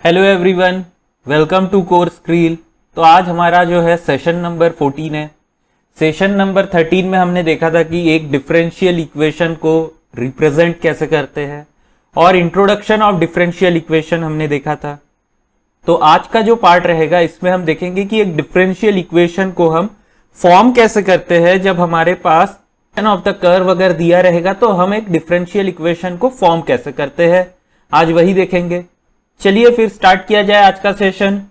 Hello everyone, welcome to course creel. तो आज हमारा जो है सेशन नंबर 14 है। सेशन नंबर 13 में हमने देखा था कि एक डिफरेंशियल इक्वेशन को रिप्रेजेंट कैसे करते हैं और इंट्रोडक्शन ऑफ डिफरेंशियल इक्वेशन हमने देखा था। तो आज का जो पार्ट रहेगा इसमें हम देखेंगे कि एक डिफरेंशियल इक्वेशन को हम फॉर्म कैसे करते हैं। जब हमारे पास ऑफ द कर्व अगर दिया रहेगा तो हम एक डिफरेंशियल इक्वेशन को फॉर्म कैसे करते हैं, आज वही देखेंगे। चलिए फिर स्टार्ट किया जाए आज का सेशन।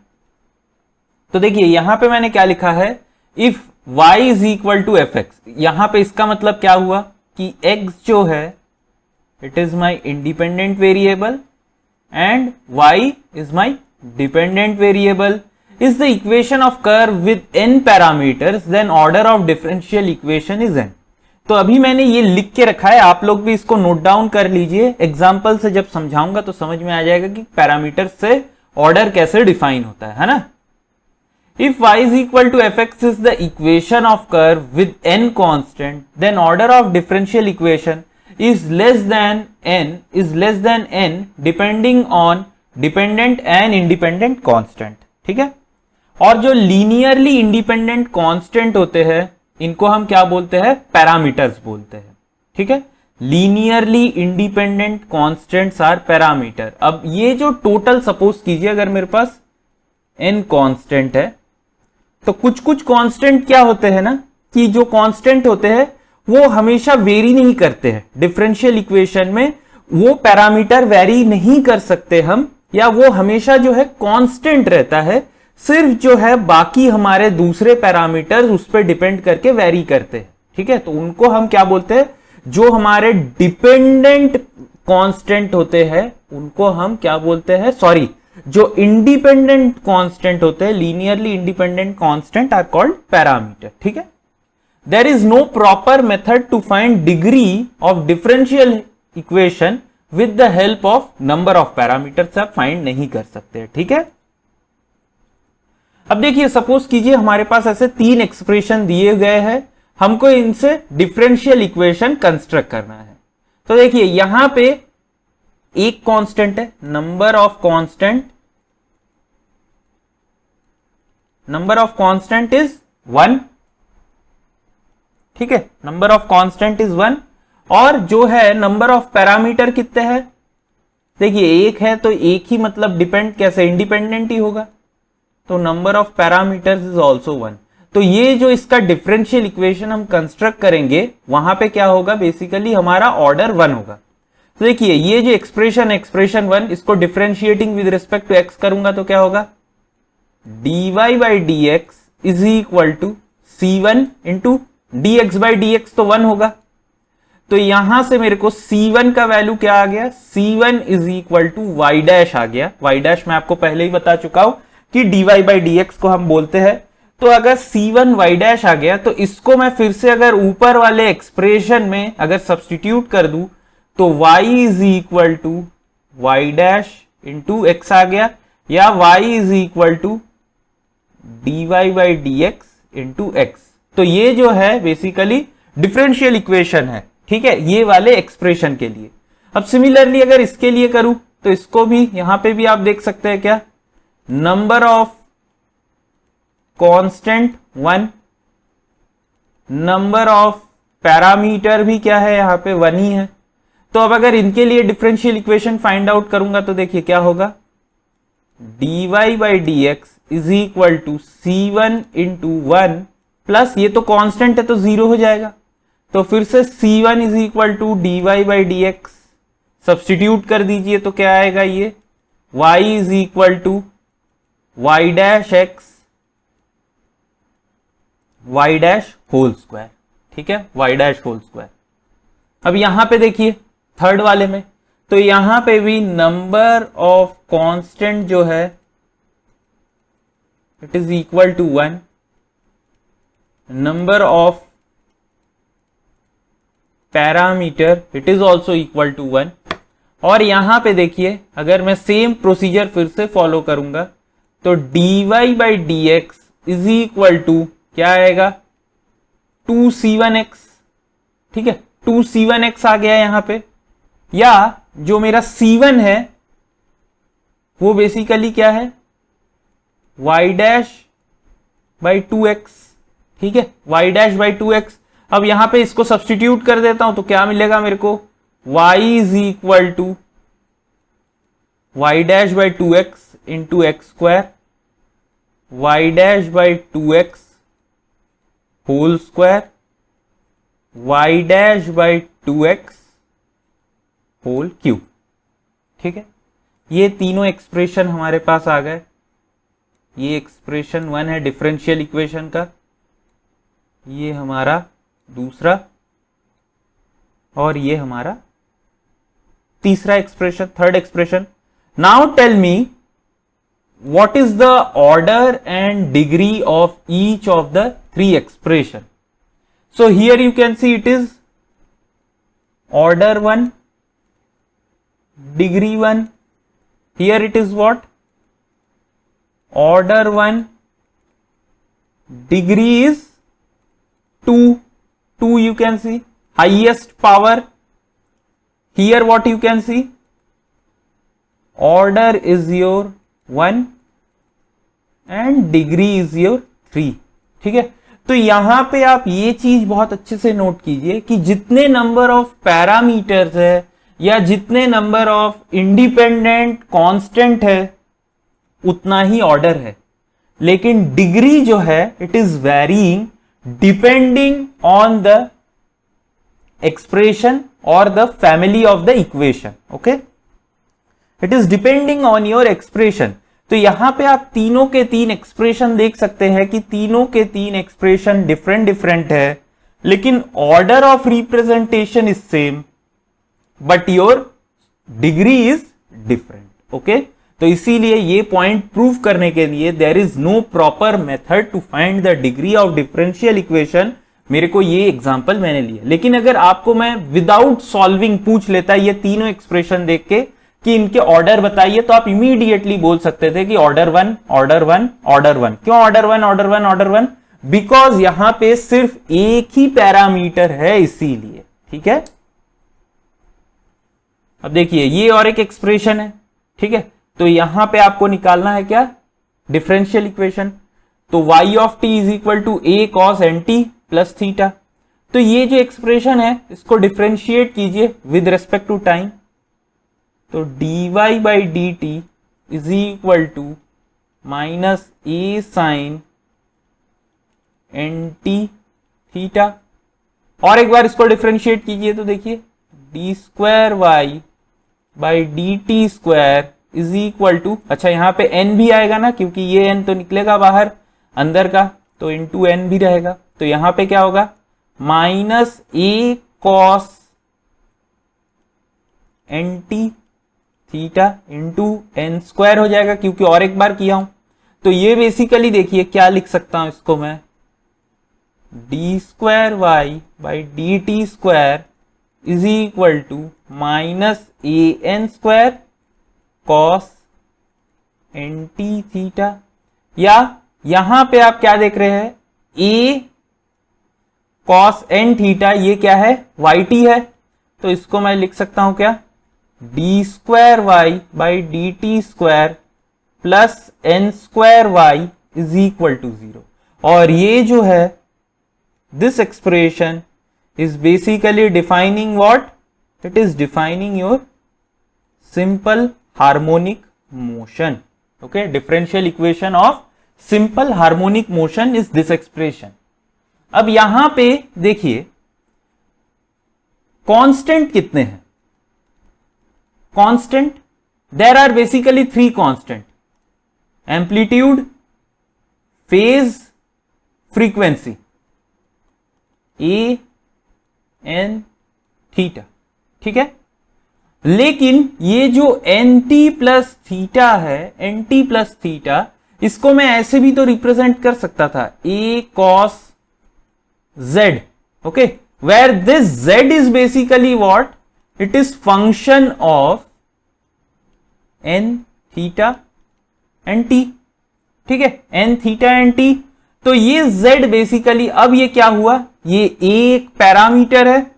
तो देखिए यहां पे मैंने क्या लिखा है, if y is equal to F X. यहां पे इसका मतलब क्या हुआ कि x जो है it is my independent variable and y is my dependent variable is the equation of curve with n parameters, then order of differential equation is n। तो अभी मैंने ये लिख के रखा है, आप लोग भी इसको नोट डाउन कर लीजिए। एग्जाम्पल से जब समझाऊंगा तो समझ में आ जाएगा कि पैरामीटर से ऑर्डर कैसे डिफाइन होता है ना। If y is equal to F X is the equation of curve with n constant, then order of differential equation is less than n depending on dependent and independent constant. ठीक है, और जो linearly independent constant होते हैं इनको हम क्या बोलते हैं, पैरामीटर्स बोलते हैं। ठीक है, linearly independent constants are parameter. अब ये जो टोटल सपोज कीजिए अगर मेरे पास n कांस्टेंट है तो कुछ कांस्टेंट क्या होते हैं ना, कि जो कांस्टेंट होते हैं वो हमेशा वेरी नहीं करते हैं। डिफरेंशियल इक्वेशन में वो पैरामीटर वेरी नहीं कर सकते हम, या वो हमेशा जो है कांस्टेंट रहता है। सिर्फ जो है बाकी हमारे दूसरे पैरामीटर्स उस पर डिपेंड करके वेरी करते हैं। ठीक है, तो उनको हम क्या बोलते हैं, जो हमारे डिपेंडेंट कांस्टेंट होते हैं उनको हम क्या बोलते हैं, सॉरी, जो इंडिपेंडेंट कांस्टेंट होते हैं, linearly independent constant are called parameter. ठीक है, there is no proper method to find degree of differential equation with the help of number of parameters आप फाइंड नहीं कर सकते। ठीक है, अब देखिए सपोज कीजिए हमारे पास ऐसे तीन एक्सप्रेशन दिए गए हैं, हमको इनसे डिफरेंशियल इक्वेशन कंस्ट्रक्ट करना है। तो देखिए यहां पे एक कांस्टेंट है, नंबर ऑफ कांस्टेंट इज 1। ठीक है, नंबर ऑफ कांस्टेंट इज 1। और जो है नंबर ऑफ पैरामीटर कितने हैं, देखिए एक है तो एक ही, मतलब डिपेंड कैसे, इंडिपेंडेंट ही होगा। तो number of parameters is also 1। तो ये जो इसका डिफरेंशियल इक्वेशन हम कंस्ट्रक्ट करेंगे वहां पे क्या होगा, बेसिकली हमारा ऑर्डर 1 होगा। तो देखिए ये जो एक्सप्रेशन 1, इसको differentiating with respect to x करूंगा तो क्या होगा, dy by D X is equal to c1 into dx by dx, तो 1 होगा। तो यहां से मेरे को c1 का वैल्यू क्या आ गया, c1 is equal to y dash आ गया। y डैश मैं आपको पहले ही बता चुका हूं कि dy बाई dx को हम बोलते हैं। तो अगर c1 y डैश आ गया तो इसको मैं फिर से अगर ऊपर वाले एक्सप्रेशन में अगर सब्स्टिट्यूट कर दूं तो y is equal to y dash into x आ गया, या y is equal to dy by dx into x. तो ये जो है बेसिकली डिफरेंशियल इक्वेशन है। ठीक है, ये वाले एक्सप्रेशन के लिए। अब सिमिलरली अगर इसके लिए करूं तो इसको भी यहां पे भी आप देख सकते हैं क्या, number of constant 1, number of parameter भी क्या है यहाँ पे 1 ही है। तो अब अगर इनके लिए डिफरेंशियल इक्वेशन फाइंड आउट करूंगा तो देखिए क्या होगा, dy by dx is equal to c1 into 1 plus, ये तो कांस्टेंट है तो 0 हो जाएगा। तो फिर से c1 is equal to dy by dx substitute कर दीजिए तो क्या आएगा, ये y is equal to y dash X y dash whole square. ठीक है, y डैश होल स्क्वायर। अब यहां पे देखिए थर्ड वाले में, तो यहां पे भी नंबर ऑफ कांस्टेंट जो है it is equal to 1, number of parameter it is also equal to 1। और यहां पे देखिए अगर मैं सेम प्रोसीजर फिर से फॉलो करूंगा तो dy by dx is equal to क्या आएगा, 2c1x। ठीक है, 2c1x आ गया यहां पे, या जो मेरा c1 है वो बेसिकली क्या है, y डैश बाई 2x, ठीक है, y डैश बाई 2x। अब यहां पे इसको सब्सटीट्यूट कर देता हूं तो क्या मिलेगा मेरे को, y is equal to y dash by 2x into X square, y dash by 2x whole square, y dash by 2x whole cube. ठीक है, ये तीनों एक्सप्रेशन हमारे पास आ गए। ये एक्सप्रेशन 1 है डिफरेंशियल इक्वेशन का, ये हमारा दूसरा, और ये हमारा तीसरा expression, third expression. Now tell me what is the order and degree of each of the three expression. So here you can see it is order 1, degree 1. Here it is what, order 1, degree is 2 you can see, highest power. Here what you can see, order is your 1 and degree is your 3। ठीक है, तो यहां पे आप ये चीज बहुत अच्छे से नोट कीजिए कि जितने नंबर ऑफ पैरामीटर्स है या जितने नंबर ऑफ इंडिपेंडेंट कांस्टेंट है उतना ही ऑर्डर है, लेकिन डिग्री जो है it is varying depending on the expression और the family of the equation. Okay, it is depending on your expression. तो यहां पे आप तीनों के तीन एक्सप्रेशन देख सकते हैं कि तीनों के तीन एक्सप्रेशन डिफरेंट है, लेकिन order of representation is same but your degree is different. Okay, तो इसीलिए ये पॉइंट प्रूव करने के लिए there is no proper method to find the degree of differential equation. मेरे को ये एग्जांपल मैंने लिया, लेकिन अगर आपको मैं विदाउट सॉल्विंग पूछ लेता ये तीनों एक्सप्रेशन देख के कि इनके ऑर्डर बताइए, तो आप इमीडिएटली बोल सकते थे कि ऑर्डर 1 ऑर्डर 1 ऑर्डर 1। क्यों ऑर्डर 1 ऑर्डर 1 ऑर्डर 1? बिकॉज यहां पे सिर्फ एक ही पैरामीटर है इसीलिए। ठीक है, अब देखिए ये और एक एक्सप्रेशन है। ठीक है, तो यहां पे आपको निकालना है क्या, डिफरेंशियल इक्वेशन। तो y of t is equal to a cos nt plus theta. तो ये जो एक्सप्रेशन है इसको डिफरेंशिएट कीजिए विद रेस्पेक्ट टू टाइम। तो dy by D T is equal to minus A sine N T theta. और एक बार इसको डिफरेंशिएट कीजिए तो देखिए D square Y by D T square is equal to, अच्छा यहां पे n भी आएगा ना, क्योंकि ये n तो निकलेगा बाहर अंदर का, तो इंटू n भी रहेगा। तो यहां पे क्या होगा, minus a cos N T theta into n square हो जाएगा, क्योंकि और एक बार किया हूं। तो ये बेसिकली देखिए क्या लिख सकता हूं इसको मैं, D square Y by D T square is equal to minus A N square cos N T theta. या यहां पे आप क्या देख रहे हैं, ए कॉस एन थीटा, ये क्या है, वाई टी है। तो इसको मैं लिख सकता हूं क्या, D square Y by D T square plus N square Y is equal to 0। और ये जो है this expression is basically defining what, it is defining your simple harmonic motion. Okay, differential equation of simple harmonic motion is this expression. अब यहां पे देखिए constant कितने हैं, constant there are basically 3 constant, amplitude, phase, frequency, A N theta. ठीक है, लेकिन ये जो एन टी प्लस थीटा है, एन टी प्लस थीटा, इसको मैं ऐसे भी तो रिप्रेजेंट कर सकता था, a cos z. Okay, where this z is basically what, it is function of n theta n t. ठीक है, एन थीटा एन टी। तो ये z बेसिकली, अब ये क्या हुआ, ये एक पैरामीटर है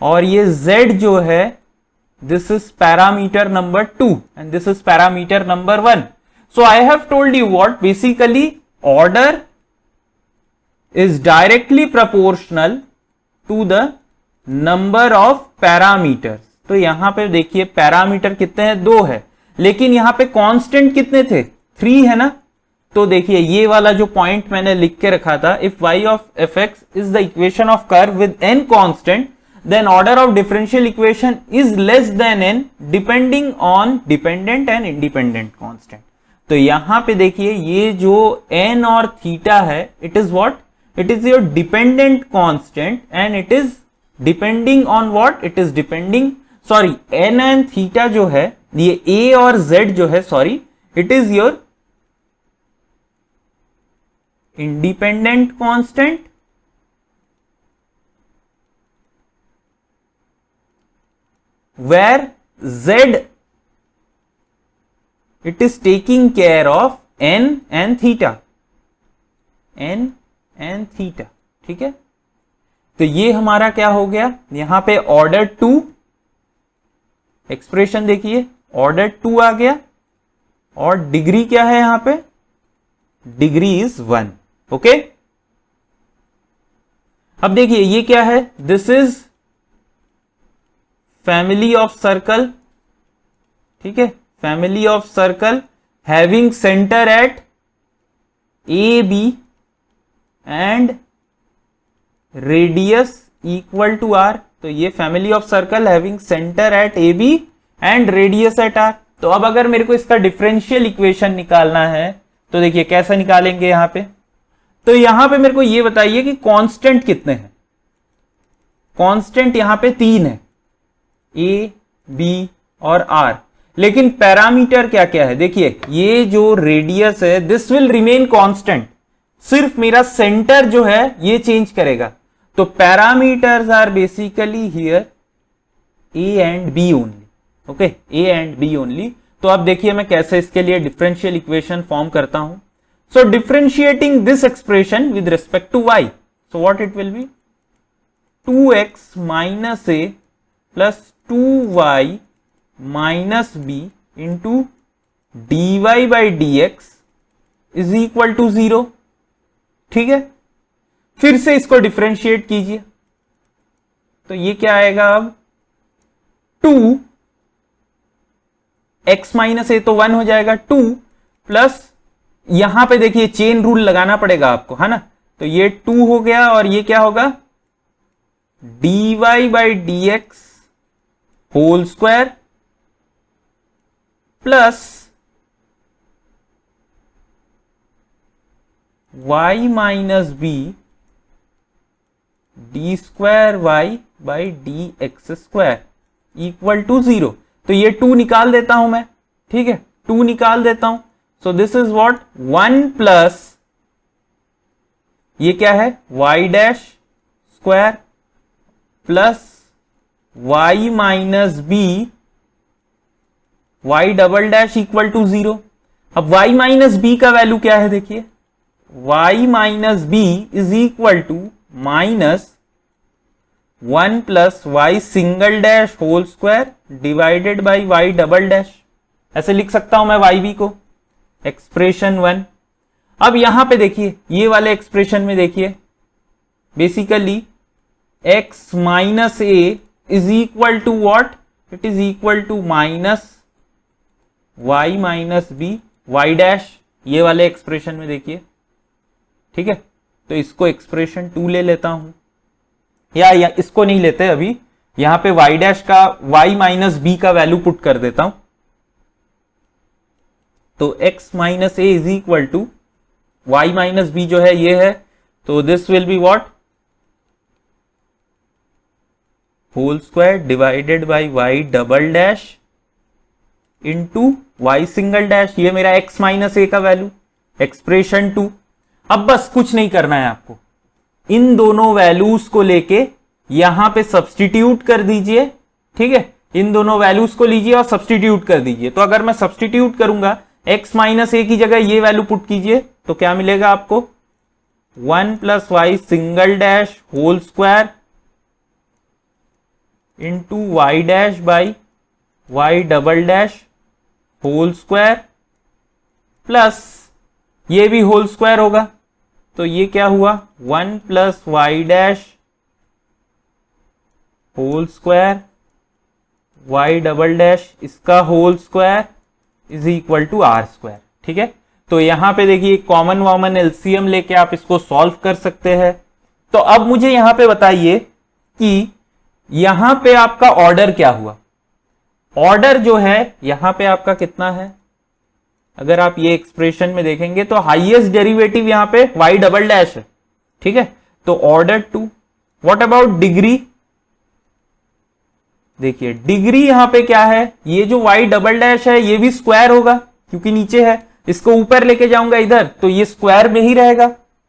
और ये z जो है this is parameter number 2 and this is parameter number 1. So I have told you what basically order is directly proportional to the number of parameters. तो यहां पे देखिए पैरामीटर कितने हैं, 2 है, लेकिन यहां पे कांस्टेंट कितने थे, 3 है ना। तो देखिए ये वाला जो पॉइंट मैंने लिख के रखा था, if y of fx is the equation of curve with n constant, then order of differential equation is less than n depending on dependent and independent constant. तो यहां पे देखिए ये जो n और थीटा है, it is what? It is your dependent constant and it is depending on what? It is depending, sorry, n and theta जो है, ये a और z जो है, sorry, it is your independent constant where z it is taking care of n and theta, n and theta, ठीक है। तो ये हमारा क्या हो गया, यहां पे ऑर्डर 2 एक्सप्रेशन देखिए, ऑर्डर 2 आ गया और डिग्री क्या है यहां पे, डिग्री इज 1, ओके। अब देखिए ये क्या है, this is family of circle, ठीक है, family of circle having centre at A B and radius equal to R. तो ये family of circle having centre at A B and radius at R. तो अब अगर मेरे को इसका डिफरेंशियल इक्वेशन निकालना है तो देखिए कैसे निकालेंगे यहां पे। तो यहां पे मेरे को ये बताइए कि कांस्टेंट कितने हैं। कांस्टेंट यहां पे 3 है, ए बी और आर, लेकिन पैरामीटर क्या क्या है, देखिए ये जो रेडियस है दिस विल रिमेन कांस्टेंट, सिर्फ मेरा सेंटर जो है ये चेंज करेगा। तो parameters are basically here A and B only, okay, A and B only. तो अब देखिए मैं कैसे इसके लिए डिफरेंशियल इक्वेशन फॉर्म करता हूं। So differentiating this expression with respect to y, so what it will be 2x minus a plus 2y minus b into dy by dx is equal to 0, ठीक है। फिर से इसको डिफरेंशिएट कीजिए, तो ये क्या आएगा अब 2 x माइनस ए तो 1 हो जाएगा, 2 प्लस यहां पे देखिए चेन रूल लगाना पड़ेगा आपको, है ना। तो ये 2 हो गया और ये क्या होगा dy by dx whole square plus y minus B D square Y by D X square equal to 0। तो ये 2 निकाल देता हूं मैं, ठीक है, 2 निकाल देता हूं। So this is what 1 plus ये क्या है y dash square plus y minus B y double dash equal to 0। अब y माइनस बी का वैल्यू क्या है, देखिए y minus B is equal to minus 1 plus Y single dash whole square divided by Y double dash, ऐसे लिख सकता हूं मैं वाई बी को, एक्सप्रेशन 1। अब यहां पे देखिए ये वाले एक्सप्रेशन में देखिए basically x minus A is equal to what, it is equal to minus Y minus B Y dash, ये वाले एक्सप्रेशन में देखिए, ठीक है। तो इसको एक्सप्रेशन 2 ले लेता हूं, या इसको नहीं लेते अभी, यहां पे y डैश का y माइनस बी का वैल्यू पुट कर देता हूं। तो x minus A is equal to y minus B जो है ये है, तो this will be what whole square divided by y double dash into y single dash, ये मेरा x माइनस ए का वैल्यू, एक्सप्रेशन 2। अब बस कुछ नहीं करना है आपको, इन दोनों वैल्यूज को लेके यहां पे सब्सटीट्यूट कर दीजिए, ठीक है। इन दोनों वैल्यूज को लीजिए और सब्सटीट्यूट कर दीजिए। तो अगर मैं सब्सटीट्यूट करूंगा x माइनस ए की जगह ये वैल्यू पुट कीजिए, तो क्या मिलेगा आपको 1 plus Y single dash whole square into Y dash by Y double dash whole square plus ये भी होल स्क्वायर होगा, तो ये क्या हुआ 1 plus Y dash whole square y double dash इसका whole square is equal to are square. ठीक है, तो यहां पे देखिए कॉमन एलसीएम लेके आप इसको सॉल्व कर सकते हैं। तो अब मुझे यहां पे बताइए कि यहां पे आपका ऑर्डर क्या हुआ। ऑर्डर जो है यहां पे आपका कितना है, अगर आप ये एक्सप्रेशन में देखेंगे तो हाईएस्ट डेरिवेटिव यहां पे वाई डबल डैश है। ठीक है, तो ऑर्डर 2। व्हाट अबाउट डिग्री, देखिए डिग्री यहां पे क्या है, ये जो वाई डबल डैश है ये भी स्क्वायर होगा क्योंकि नीचे है, इसको ऊपर लेके जाऊंगा इधर तो ये स्क्वायर में ही रहेगा।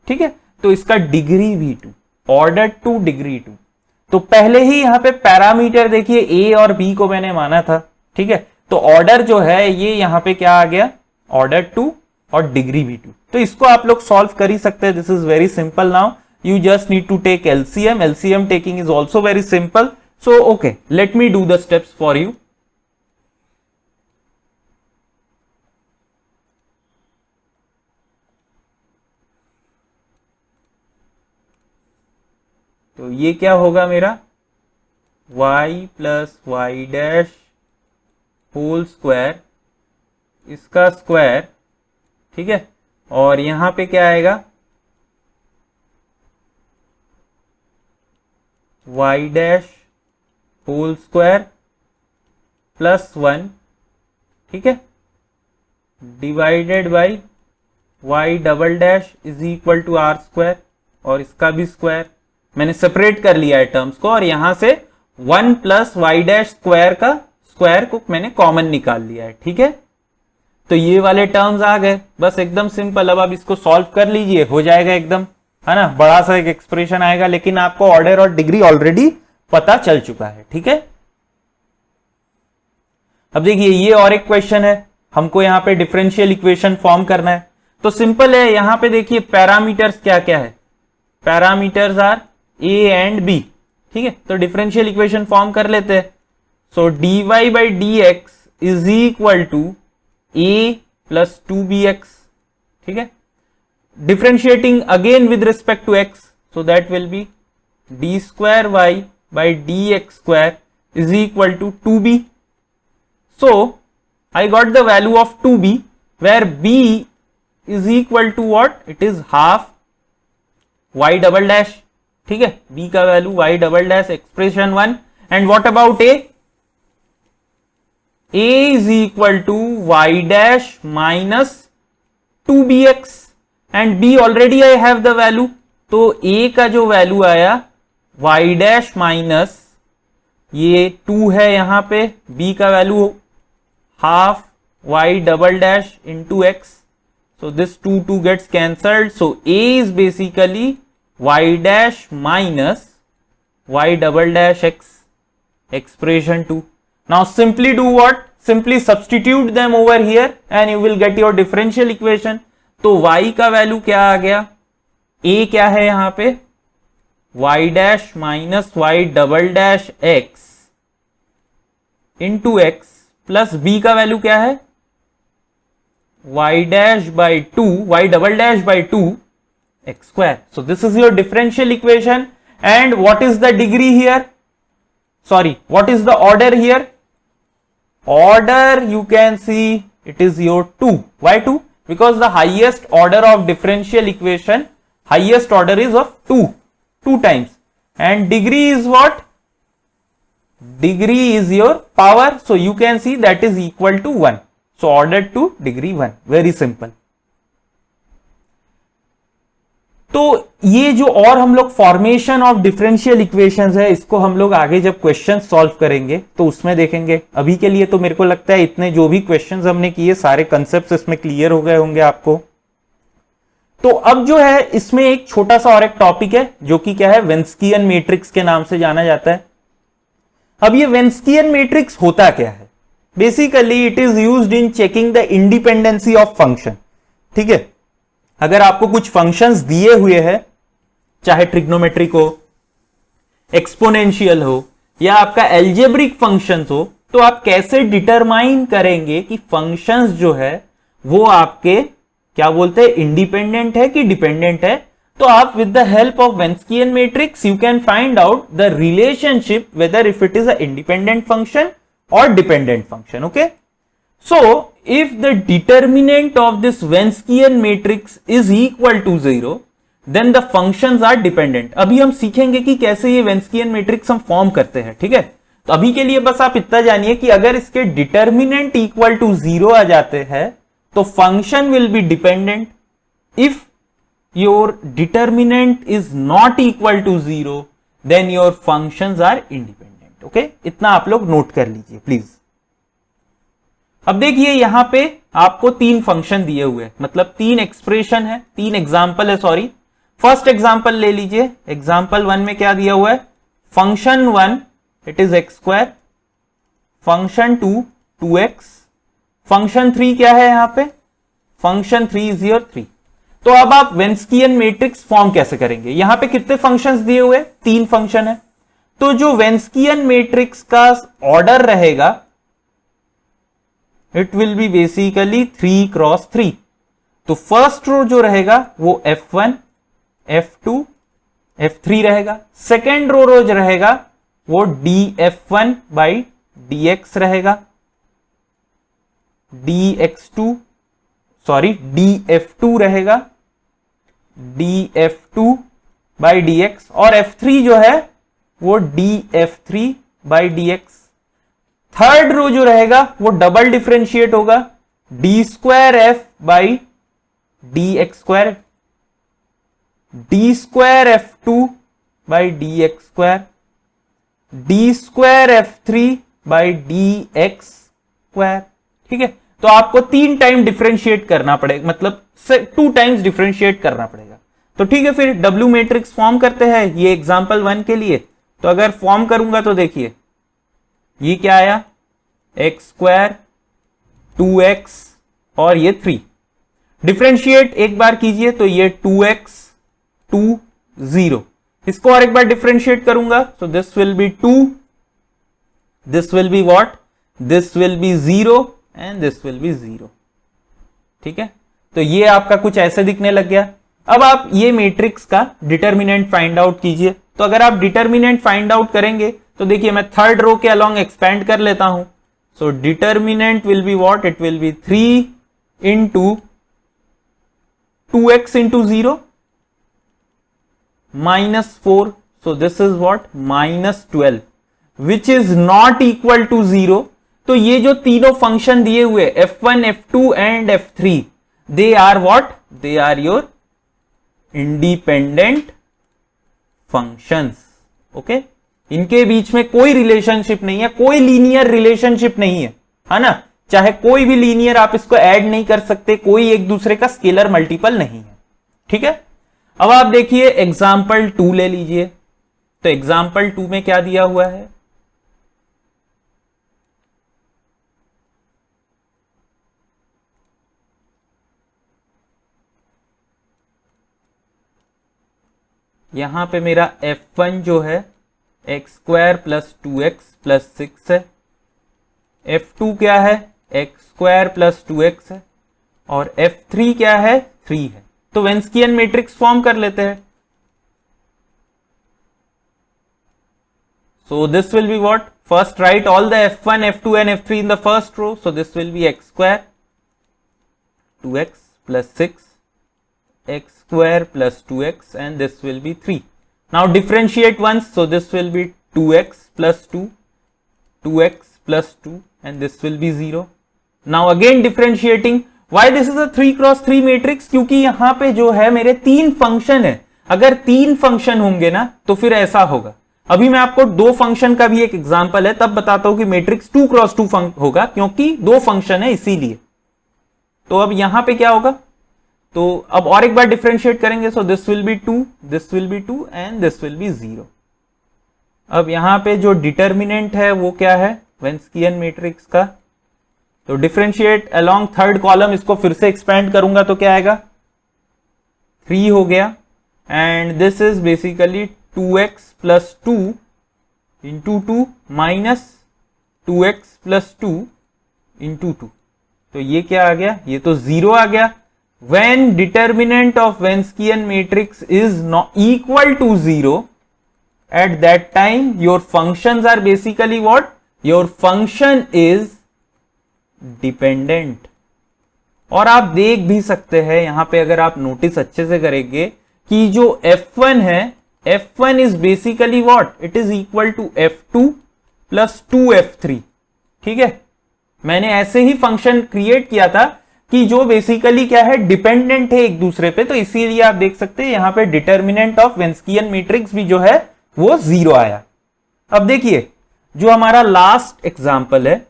ठीक है, तो इसका डिग्री भी 2, ऑर्डर 2 डिग्री 2। तो पहले ही यहां पे पैरामीटर देखिए ए और बी को मैंने माना था। ठीक है, तो ऑर्डर जो है ये यहां पे क्या आ गया, ऑर्डर 2 और डिग्री भी 2। तो इसको आप लोग सॉल्व कर ही सकते हैं। This is very simple. Now you just need to take LCM. LCM taking is also very simple. So okay, let me do the steps for you. तो ये क्या होगा मेरा y plus Y dash whole square इसका square. ठीक है, और यहां पे क्या आएगा y dash whole square plus 1। ठीक है, divided by y double dash is equal to are square और इसका भी स्क्वायर। मैंने सेपरेट कर लिया है टर्म्स को और यहां से 1 प्लस वाई डैश स्क्वायर का स्क्वायर को मैंने कॉमन निकाल लिया है। ठीक है, तो ये वाले टर्म्स आ गए, बस एकदम सिंपल। अब आप इसको सॉल्व कर लीजिए, हो जाएगा एकदम, है ना, बड़ा सा एक एक्सप्रेशन आएगा, लेकिन आपको ऑर्डर और डिग्री ऑलरेडी पता चल चुका है। ठीक है, अब देखिए ये और एक क्वेश्चन है, हमको यहां पे डिफरेंशियल इक्वेशन फॉर्म करना है। तो सिंपल है, यहां पे देखिए पैरामीटर्स क्या क्या है, parameters are a and b। ठीक है, तो डिफरेंशियल इक्वेशन फॉर्म कर लेते हैं। So dy by D X is equal to a plus 2bx। ठीक है, differentiating again with respect to x, so that will be D square y by D X square is equal to 2b। सो I got the value of 2b where b is equal to what, it is half y double dash। ठीक है, b का value y double dash expression 1। And what about a, a is equal to y dash minus 2bx and b already I have the value, तो a का जो value आया y dash minus ये 2 है यहां पे, b का value half y double dash into x, so this 2 gets cancelled, so a is basically y dash minus y double dash x expression 2. Now simply do what, simply substitute them over here and you will get your differential equation. तो y का value क्या आ गया, a क्या है यहां पे y dash minus y double dash x into x plus b का वैल्यू क्या है y dash by 2 y double dash by 2 x square. So this is your differential equation. And what is the degree here, sorry, what is the order here, order you can see it is your 2. Why 2? Because the highest order of differential equation, highest order is of 2 times, and degree is what, degree is your power, so you can see that is equal to 1. So order 2 degree 1, very simple. तो ये जो और हम लोग formation of differential equations है, इसको हम लोग आगे जब क्वेश्चन सॉल्व करेंगे तो उसमें देखेंगे। अभी के लिए तो मेरे को लगता है इतने जो भी क्वेश्चंस हमने किए सारे कंसेप्ट्स इसमें क्लियर हो गए होंगे आपको। तो अब जो है इसमें एक छोटा सा और एक टॉपिक है जो कि क्या है, वेंस्कियन मैट्रिक्स के नाम से जाना जाता है। अब ये वेंस्कियन मैट्रिक्स होता क्या है, basically it is used in checking the independency of function. ठीक है, अगर आपको कुछ फंक्शंस दिए हुए हैं, चाहे ट्रिग्नोमेट्रिक हो, एक्सपोनेंशियल हो या आपका एल्जेब्रिक फंक्शंस हो, तो आप कैसे डिटरमाइन करेंगे कि फंक्शंस जो है वो आपके क्या बोलते हैं, इंडिपेंडेंट है कि डिपेंडेंट है? तो आप with the help of Wronskian matrix you can find out the relationship whether if it is a independent function or dependent function. Okay, so if the determinant of this Venskian matrix is equal to 0 then the functions are dependent. अभी हम सीखेंगे कि कैसे ये Venskian matrix हम form करते हैं, ठीक है? तो अभी के लिए बस आप इतना जानिए कि अगर इसके डिटर्मिनेंट इक्वल टू 0 आ जाते हैं तो function will be dependent. If your determinant is not equal to 0 then your functions are independent. Okay, इतना आप लोग नोट कर लीजिए प्लीज. अब देखिए यहां पे आपको तीन फंक्शन दिए हुए हैं, मतलब तीन एक्सप्रेशन है, तीन एग्जाम्पल है. सॉरी, फर्स्ट एग्जाम्पल ले लीजिए. एग्जाम्पल 1 में क्या दिया हुआ है? Function 1 it is x square, function 2 2x, function 3 क्या है यहां पे? Function 3 is your 3. तो अब आप वेंस्कियन मैट्रिक्स फॉर्म कैसे करेंगे? यहां पे कितने फंक्शंस दिए हुए? तीन फंक्शन है. तो जो वेंस्कियन मैट्रिक्स का ऑर्डर रहेगा it will B basically 3 cross 3. तो फर्स्ट रो जो रहेगा वो F1 F2 F3 रहेगा. सेकेंड रो जो रहेगा वो dF1 बाई dx रहेगा, dF2 रहेगा, dF2 बाई dx. और F3 जो है वो dF3 by dx. Third row जो रहेगा वो डबल डिफरेंशिएट होगा, d square f by dx square, d square f2 by dx square, d square f3 by dx square. ठीक है, तो आपको 3 टाइम डिफरेंशिएट करना पड़ेगा, मतलब 2 टाइम्स डिफरेंशिएट करना पड़ेगा. तो ठीक है, फिर W मैट्रिक्स फॉर्म करते हैं ये एग्जांपल 1 के लिए. तो अगर फॉर्म करूंगा तो देखिए ये क्या आया? एक्स स्क्वायर 2x और ये 3. डिफरेंशिएट एक बार कीजिए तो ये 2x 2 0. इसको और एक बार डिफरेंशिएट करूंगा तो this will B 2, this will be what? This will B 0 and this will B 0. ठीक है, तो ये आपका कुछ ऐसे दिखने लग गया. अब आप ये मैट्रिक्स का डिटर्मिनेंट फाइंड आउट कीजिए. तो अगर आप डिटर्मिनेंट फाइंड आउट करेंगे तो देखिए मैं थर्ड रो के अलोंग एक्सपेंड कर लेता हूं. So determinant will be what? It will be 3 into 2x into 0 minus 4. So this is what? Minus 12 which is not equal to 0. तो ये जो तीनों फंक्शन दिए हुए F1 F2 and F3 they are what? They are your independent functions. Okay, इनके बीच में कोई रिलेशनशिप नहीं है, कोई लीनियर रिलेशनशिप नहीं है ना? चाहे कोई भी लीनियर आप इसको ऐड नहीं कर सकते, कोई एक दूसरे का स्केलर मल्टीपल नहीं है. ठीक है, अब आप देखिए एग्जाम्पल 2 ले लीजिए. तो एग्जाम्पल 2 में क्या दिया हुआ है? यहां पे मेरा F1 जो है x square plus 2x plus 6 है, F2 क्या है? एक्स स्क्वायर प्लस 2x है, और F3 क्या है? 3 है. तो वेंस्कियन मैट्रिक्स फॉर्म कर लेते हैं. So this will be what? First write all the F1 F2 and F3 in the first row. So this will be X square 2x plus 6 x square plus 2x and this will be 3. Now differentiate once, so this will be 2x plus 2, 2x plus 2 and this will be 0. Now again differentiating. Why this is a 3 cross 3 matrix? क्योंकि यहां पे जो है मेरे 3 function है. अगर 3 function होंगे ना तो फिर ऐसा होगा. अभी मैं आपको 2 फंक्शन का भी एक एग्जांपल है तब बताता हूं कि मैट्रिक्स 2 क्रॉस 2 होगा, क्योंकि 2 फंक्शन है इसीलिए. तो अब यहां पे क्या होगा? तो अब और एक बार डिफरेंशिएट करेंगे. सो this will B 2, this will B 2 and this will B 0. अब यहां पे जो डिटर्मिनेंट है वो क्या है वेंस्कियन मैट्रिक्स का? तो डिफरेंशिएट अलोंग थर्ड कॉलम, इसको फिर से एक्सपेंड करूंगा तो क्या आएगा? 3 हो गया. And this is basically 2x plus 2 into 2 minus 2x plus 2 into 2। तो ये क्या आ गया, ये तो 0 आ गया। when determinant of Venskian matrix is not equal to 0, at that time your functions are basically what? Your function is dependent। और आप देख भी सकते हैं यहां पे, अगर आप नोटिस अच्छे से करेंगे कि जो f1 है, f1 is basically what? It is equal to f2 plus 2f3। ठीक है, मैंने ऐसे ही फंक्शन क्रिएट किया था कि जो बेसिकली क्या है, डिपेंडेंट है एक दूसरे पे। तो इसीलिए आप देख सकते हैं यहां पे डिटर्मिनेंट ऑफ वेंस्कियन मैट्रिक्स भी जो है वो 0 आया। अब देखिए जो हमारा लास्ट एग्जांपल है,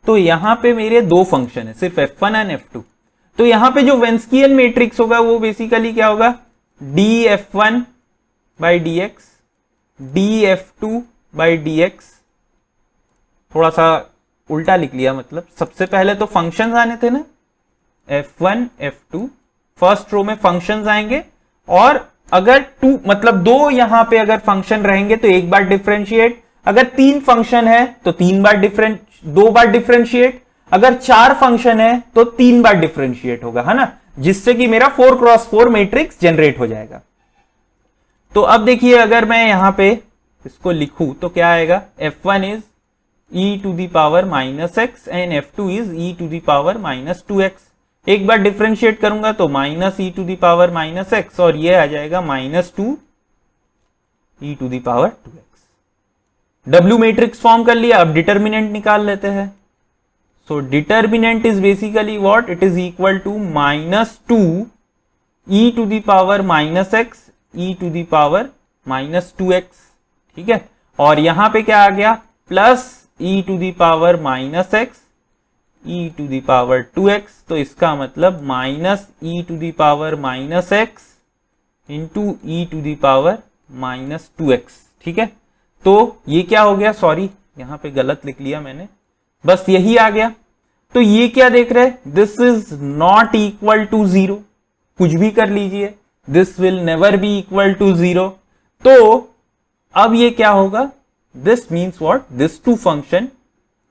तो यहां पे मेरे दो फंक्शन है, सिर्फ f1 एंड f2। तो यहां पे जो वेंस्कियन मैट्रिक्स होगा वो बेसिकली क्या होगा, df1 by dx, df2 by dx। थोड़ा सा उल्टा लिख लिया, मतलब सबसे पहले तो फंक्शंस आने थे ना, f1 f2, फर्स्ट रो में फंक्शंस आएंगे, और अगर 2 मतलब 2 यहां पे अगर फंक्शन रहेंगे तो एक बार डिफरेंशिएट, अगर 3 फंक्शन है तो 2 बार डिफरेंशिएट, अगर 4 फंक्शन है तो 3 बार डिफरेंशिएट होगा, है ना, जिससे कि मेरा 4x4 मैट्रिक्स जनरेट हो जाएगा। तो अब देखिए अगर मैं यहां पे इसको लिखूं तो क्या आएगा, f1 is e to the power minus x and f2 is e to the power minus 2x। एक बार डिफरेंशिएट करूंगा तो minus e to the power minus x, और ये आ जाएगा minus 2 e to the power 2x। W matrix form कर लिया, अब डिटर्मिनेंट निकाल लेते हैं। So determinant is basically what, it is equal to minus 2 e to the power minus x e to the power minus 2x। ठीक है, और यहां पे क्या आ गया, plus e to the power minus x e to the power 2x। तो इसका मतलब minus e to the power minus x into e to the power minus 2x। ठीक है, तो ये क्या हो गया, सॉरी यहां पे गलत लिख लिया मैंने, बस यही आ गया। तो ये क्या देख रहे हैं, this is not equal to 0, कुछ भी कर लीजिए, this will never be equal to 0। तो अब ये क्या होगा, this means what, this two function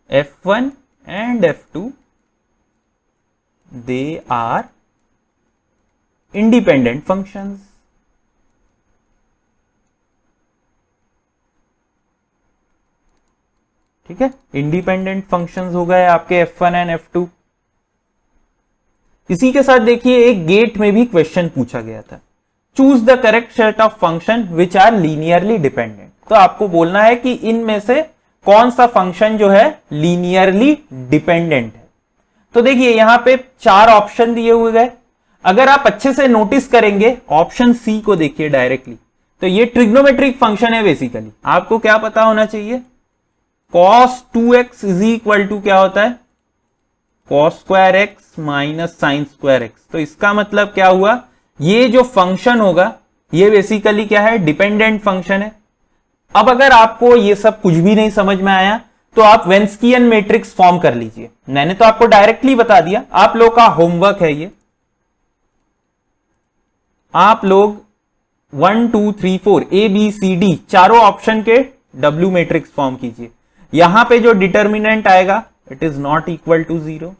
f1 and f2 they are independent functions। ठीक है, इंडिपेंडेंट फंक्शंस हो गए आपके f1 एंड f2। इसी के साथ देखिए एक गेट में भी क्वेश्चन पूछा गया था, choose the correct set of function which are linearly dependent. तो आपको बोलना है कि इनमें से कौन सा फंक्शन जो है लीनियरली डिपेंडेंट है। तो देखिए यहां पे 4 ऑप्शन दिए हुए गए, अगर आप अच्छे से नोटिस करेंगे ऑप्शन सी को देखिए डायरेक्टली, तो ये ट्रिग्नोमेट्रिक फंक्शन है। बेसिकली आपको क्या पता होना चाहिए, cos 2x is equal to क्या होता है, cos square x minus sine square x। तो इसका मतलब क्या हुआ, ये जो फंक्शन होगा ये बेसिकली क्या है, डिपेंडेंट फंक्शन है। अब अगर आपको ये सब कुछ भी नहीं समझ में आया तो आप वेंस्कियन मैट्रिक्स फॉर्म कर लीजिए। मैंने तो आपको डायरेक्टली बता दिया, आप लोग का होमवर्क है ये। आप लोग 1 2 3 4 ए बी सी डी चारों ऑप्शन के W मैट्रिक्स फॉर्म कीजिए। यहां पे जो डिटर्मिनेंट आएगा it is not equal to 0,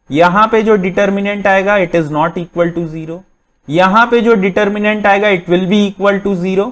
यहां पे जो डिटर्मिनेंट आएगा it is not equal to 0, यहां पे जो डिटर्मिनेंट आएगा it will be equal to 0,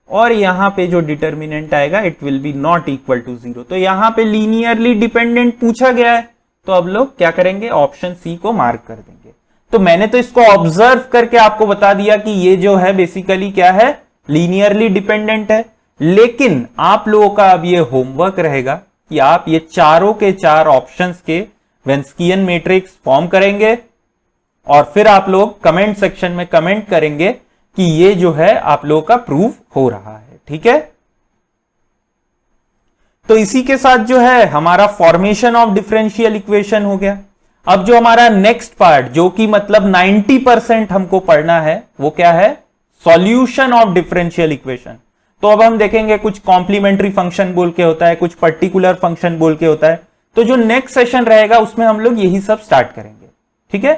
और यहां पे जो डिटर्मिनेंट आएगा it will be not equal to 0। तो यहां पे लीनियरली डिपेंडेंट पूछा गया है, तो अब लोग क्या करेंगे, ऑप्शन सी को मार्क कर देंगे। तो मैंने तो इसको ऑब्जर्व करके आपको बता दिया कि ये जो है बेसिकली क्या है, लीनियरली डिपेंडेंट है। लेकिन आप लोगों का अब ये होमवर्क रहेगा कि आप ये चारों के 4 ऑप्शंस के वेंस्कियन मैट्रिक्स फॉर्म करेंगे, और फिर आप लोग कमेंट सेक्शन में कमेंट करेंगे कि ये जो है आप लोगों का प्रूव हो रहा है। ठीक है, तो इसी के साथ जो है हमारा फॉर्मेशन ऑफ डिफरेंशियल इक्वेशन हो गया। अब जो हमारा नेक्स्ट पार्ट, जो कि मतलब 90% हमको पढ़ना है, वो क्या है, सॉल्यूशन ऑफ डिफरेंशियल इक्वेशन। तो अब हम देखेंगे कुछ कॉम्प्लीमेंट्री फंक्शन बोल के होता है, कुछ पर्टिकुलर फंक्शन बोल के होता है। तो जो नेक्स्ट सेशन रहेगा उसमें हम लोग यही सब स्टार्ट करेंगे। ठीक है,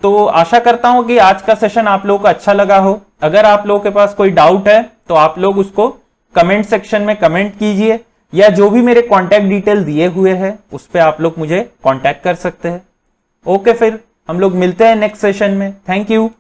तो आशा करता हूं कि आज का सेशन आप लोगों को अच्छा लगा हो। अगर आप लोगों के पास कोई डाउट है तो आप लोग उसको कमेंट सेक्शन में कमेंट कीजिए, या जो भी मेरे कॉन्टैक्ट डिटेल दिए हुए हैं उस पर आप लोग मुझे कॉन्टैक्ट कर सकते हैं। ओके, फिर हम लोग मिलते हैं नेक्स्ट सेशन में। Thank you.